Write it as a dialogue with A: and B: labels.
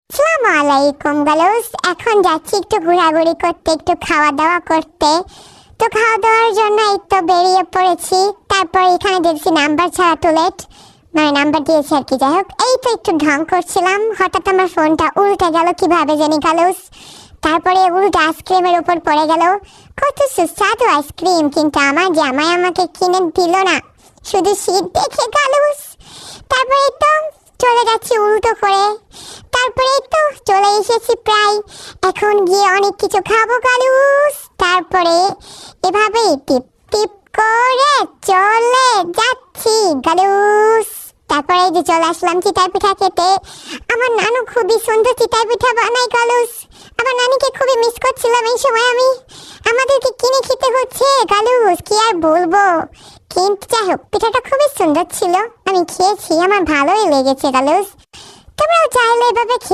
A: আসসালামু আলাইকুম গালুস। এখন যাচ্ছি একটু ঘোরাঘুরি করতে, একটু খাওয়া দাওয়া করতে। তো খাওয়া দাওয়ার জন্য এই তো বেরিয়ে পড়েছি। তারপর এখানে দেখছি নাম্বার ছাড়া টুলেট, মানে নাম্বার দিয়েছে আর কি। যাই হোক, এই তো একটু ঢং করছিলাম, হঠাৎ আমার ফোনটা উল্টে গেল কিভাবে জানি গালুস। তারপরে উল্টো আইসক্রিমের উপর পড়ে গেল। কত সুস্বাদু আইসক্রিম, কিন্তু আমার জামাই আমাকে কিনে দিল না, শুধু শীত দেখে গালুস। তারপরে তো চলে যাচ্ছি উল্টো করে। তারপরে তো চলে এসেছি প্রায়, এখন গিয়ে অনেক কিছু খাবো গালুস। তারপরে এভাবেই টিপ টিপ করে চলে যাচ্ছি গালুস। তারপরে এই যে চলে আসলাম চিতাই পিঠা খেতে। আমার নানু খুবই সুন্দর চিতাই পিঠা বানায় গালুস। আমার নানিকে খুবই মিস করছিলাম এই সময় আমি। আমাদেরকে কিনে খেতে হচ্ছে গালুস, কি আর বলবো। কিন্তু যাই হোক, পিঠাটা খুবই সুন্দর ছিল, আমি খেয়েছি, আমার ভালোই লেগেছে গালুস। তোমরাও চাইলে এভাবে খেয়ে